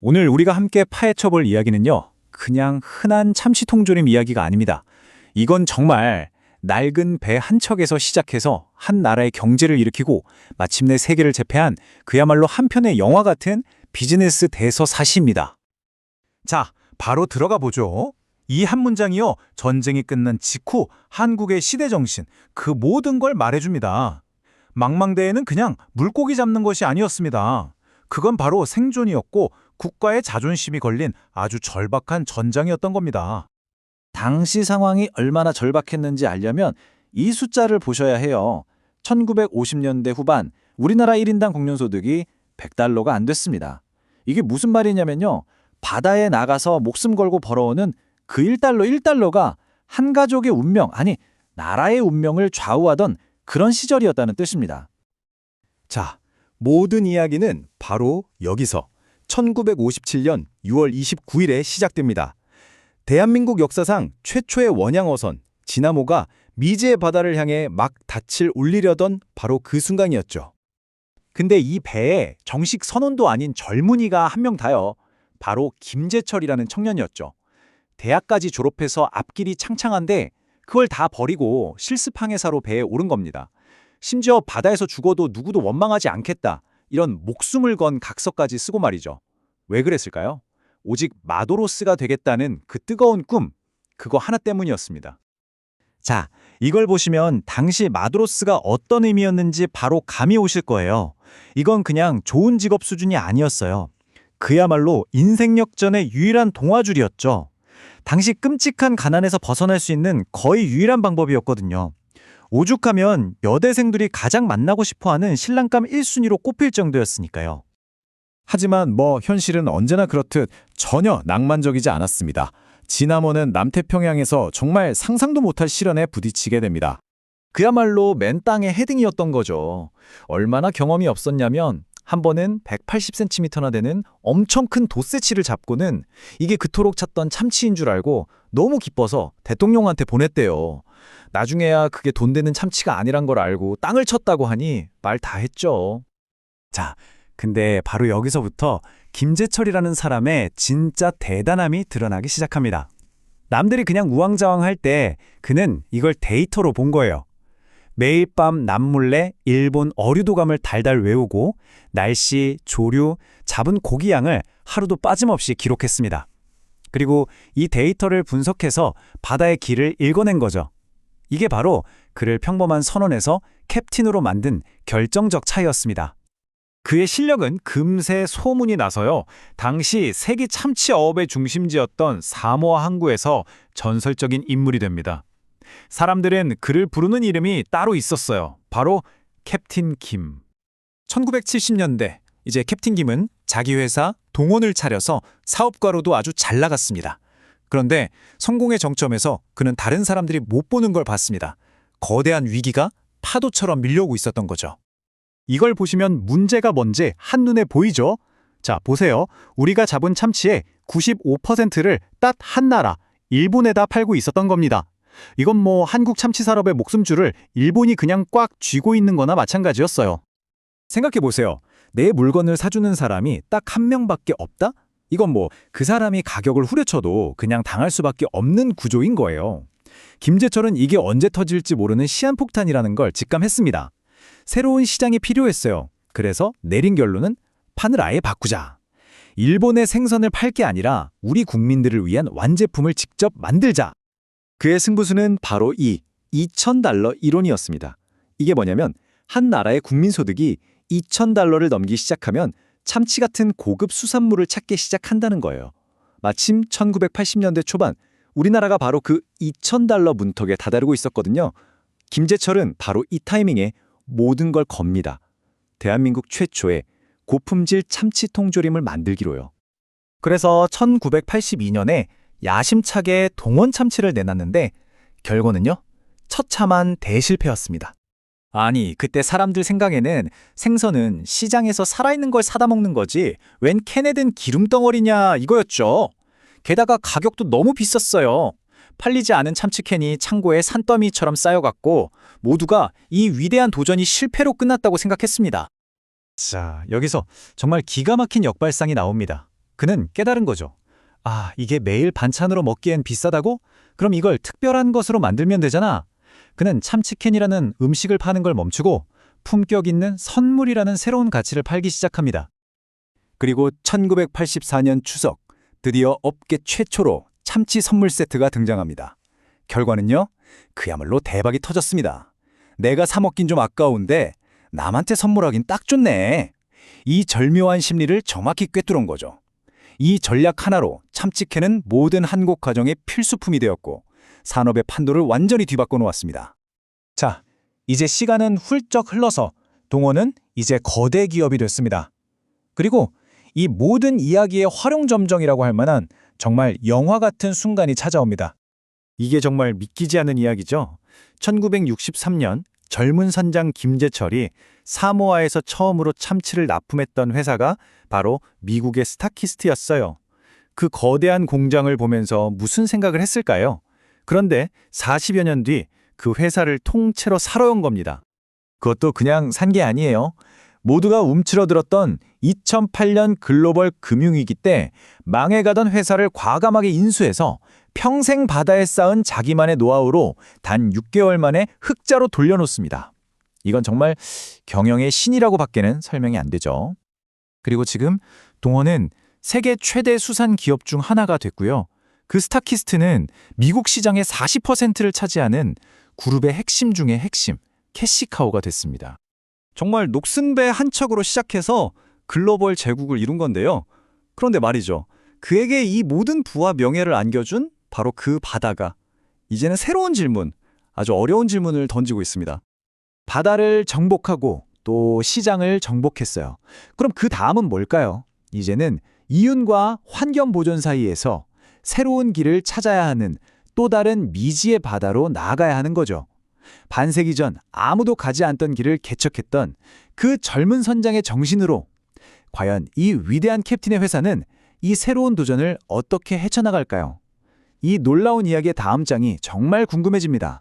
오늘 우리가 함께 파헤쳐볼 이야기는요, 그냥 흔한 참치통조림 이야기가 아닙니다. 이건 정말 낡은 배 한 척에서 시작해서 한 나라의 경제를 일으키고 마침내 세계를 제패한 그야말로 한 편의 영화 같은 비즈니스 대서사시입니다. 자, 바로 들어가 보죠. 이 한 문장이요, 전쟁이 끝난 직후 한국의 시대 정신, 그 모든 걸 말해줍니다. 망망대해는 그냥 물고기 잡는 것이 아니었습니다. 그건 바로 생존이었고 국가의 자존심이 걸린 아주 절박한 전장이었던 겁니다. 당시 상황이 얼마나 절박했는지 알려면 이 숫자를 보셔야 해요. 1950년대 후반 우리나라 1인당 국민소득이 100달러가 안 됐습니다. 이게 무슨 말이냐면요. 바다에 나가서 목숨 걸고 벌어오는 그 1달러가 한 가족의 운명, 아니 나라의 운명을 좌우하던 그런 시절이었다는 뜻입니다. 자, 모든 이야기는 바로 여기서 1957년 6월 29일에 시작됩니다. 대한민국 역사상 최초의 원양어선 진화모가 미지의 바다를 향해 막 닻을 올리려던 바로 그 순간이었죠. 근데 이 배에 정식 선원도 아닌 젊은이가 한 명 다요. 바로 김재철이라는 청년이었죠. 대학까지 졸업해서 앞길이 창창한데 그걸 다 버리고 실습항해사로 배에 오른 겁니다. 심지어 바다에서 죽어도 누구도 원망하지 않겠다. 이런 목숨을 건 각서까지 쓰고 말이죠. 왜 그랬을까요? 오직 마도로스가 되겠다는 그 뜨거운 꿈, 그거 하나 때문이었습니다. 자, 이걸 보시면 당시 마도로스가 어떤 의미였는지 바로 감이 오실 거예요. 이건 그냥 좋은 직업 수준이 아니었어요. 그야말로 인생 역전의 유일한 동화줄이었죠. 당시 끔찍한 가난에서 벗어날 수 있는 거의 유일한 방법이었거든요. 오죽하면 여대생들이 가장 만나고 싶어하는 신랑감 1순위로 꼽힐 정도였으니까요. 하지만 현실은 언제나 그렇듯 전혀 낭만적이지 않았습니다. 진화모는 남태평양에서 정말 상상도 못할 시련에 부딪히게 됩니다. 그야말로 맨 땅의 헤딩이었던 거죠. 얼마나 경험이 없었냐면 한 번은 180cm나 되는 엄청 큰 돛새치를 잡고는 이게 그토록 찾던 참치인 줄 알고 너무 기뻐서 대통령한테 보냈대요. 나중에야 그게 돈 되는 참치가 아니란 걸 알고 땅을 쳤다고 하니 말 다 했죠. 자, 근데 바로 여기서부터 김재철이라는 사람의 진짜 대단함이 드러나기 시작합니다. 남들이 그냥 우왕좌왕할 때 그는 이걸 데이터로 본 거예요. 매일 밤 남몰래 일본 어류도감을 달달 외우고 날씨, 조류, 잡은 고기 양을 하루도 빠짐없이 기록했습니다. 그리고 이 데이터를 분석해서 바다의 길을 읽어낸 거죠. 이게 바로 그를 평범한 선원에서 캡틴으로 만든 결정적 차이였습니다. 그의 실력은 금세 소문이 나서요. 당시 세계 참치 어업의 중심지였던 사모아 항구에서 전설적인 인물이 됩니다. 사람들은 그를 부르는 이름이 따로 있었어요. 바로 캡틴 김. 1970년대 이제 캡틴 김은 자기 회사 동원을 차려서 사업가로도 아주 잘 나갔습니다. 그런데 성공의 정점에서 그는 다른 사람들이 못 보는 걸 봤습니다. 거대한 위기가 파도처럼 밀려오고 있었던 거죠. 이걸 보시면 문제가 뭔지 한눈에 보이죠? 자, 보세요. 우리가 잡은 참치의 95%를 딱 한 나라, 일본에다 팔고 있었던 겁니다. 이건 한국 참치 산업의 목숨줄을 일본이 그냥 꽉 쥐고 있는 거나 마찬가지였어요. 생각해 보세요. 내 물건을 사주는 사람이 딱 한 명밖에 없다? 이건 그 사람이 가격을 후려쳐도 그냥 당할 수밖에 없는 구조인 거예요. 김재철은 이게 언제 터질지 모르는 시한폭탄이라는 걸 직감했습니다. 새로운 시장이 필요했어요. 그래서 내린 결론은 판을 아예 바꾸자. 일본의 생선을 팔 게 아니라 우리 국민들을 위한 완제품을 직접 만들자. 그의 승부수는 바로 이 2,000달러 이론이었습니다. 이게 뭐냐면 한 나라의 국민소득이 2,000달러를 넘기 시작하면 참치 같은 고급 수산물을 찾기 시작한다는 거예요. 마침 1980년대 초반 우리나라가 바로 그 2,000달러 문턱에 다다르고 있었거든요. 김재철은 바로 이 타이밍에 모든 걸 겁니다. 대한민국 최초의 고품질 참치 통조림을 만들기로요. 그래서 1982년에 야심차게 동원 참치를 내놨는데 결과는요? 처참한 대실패였습니다. 아니, 그때 사람들 생각에는 생선은 시장에서 살아있는 걸 사다 먹는 거지 웬 캔에 든 기름덩어리냐 이거였죠. 게다가 가격도 너무 비쌌어요. 팔리지 않은 참치캔이 창고에 산더미처럼 쌓여갔고 모두가 이 위대한 도전이 실패로 끝났다고 생각했습니다. 자, 여기서 정말 기가 막힌 역발상이 나옵니다. 그는 깨달은 거죠. 아, 이게 매일 반찬으로 먹기엔 비싸다고? 그럼 이걸 특별한 것으로 만들면 되잖아. 그는 참치캔이라는 음식을 파는 걸 멈추고 품격 있는 선물이라는 새로운 가치를 팔기 시작합니다. 그리고 1984년 추석, 드디어 업계 최초로 참치 선물 세트가 등장합니다. 결과는요, 그야말로 대박이 터졌습니다. 내가 사 먹긴 좀 아까운데 남한테 선물하긴 딱 좋네. 이 절묘한 심리를 정확히 꿰뚫은 거죠. 이 전략 하나로 참치캔은 모든 한국 가정의 필수품이 되었고 산업의 판도를 완전히 뒤바꿔 놓았습니다. 자, 이제 시간은 훌쩍 흘러서 동원은 이제 거대 기업이 됐습니다. 그리고 이 모든 이야기의 활용점정이라고 할 만한 정말 영화 같은 순간이 찾아옵니다. 이게 정말 믿기지 않는 이야기죠. 1963년 젊은 선장 김재철이 사모아에서 처음으로 참치를 납품했던 회사가 바로 미국의 스타키스트였어요. 그 거대한 공장을 보면서 무슨 생각을 했을까요? 그런데 40여 년 뒤 그 회사를 통째로 사러 온 겁니다. 그것도 그냥 산 게 아니에요. 모두가 움츠러들었던 2008년 글로벌 금융위기 때 망해가던 회사를 과감하게 인수해서 평생 바다에 쌓은 자기만의 노하우로 단 6개월 만에 흑자로 돌려놓습니다. 이건 정말 경영의 신이라고 밖에는 설명이 안 되죠. 그리고 지금 동원은 세계 최대 수산 기업 중 하나가 됐고요. 그 스타키스트는 미국 시장의 40%를 차지하는 그룹의 핵심 중의 핵심, 캐시카우가 됐습니다. 정말 녹슨 배 한 척으로 시작해서 글로벌 제국을 이룬 건데요. 그런데 말이죠. 그에게 이 모든 부와 명예를 안겨준 바로 그 바다가 이제는 새로운 질문, 아주 어려운 질문을 던지고 있습니다. 바다를 정복하고 또 시장을 정복했어요. 그럼 그 다음은 뭘까요? 이제는 이윤과 환경 보존 사이에서 새로운 길을 찾아야 하는 또 다른 미지의 바다로 나아가야 하는 거죠. 반세기 전 아무도 가지 않던 길을 개척했던 그 젊은 선장의 정신으로 과연 이 위대한 캡틴의 회사는 이 새로운 도전을 어떻게 헤쳐나갈까요? 이 놀라운 이야기의 다음 장이 정말 궁금해집니다.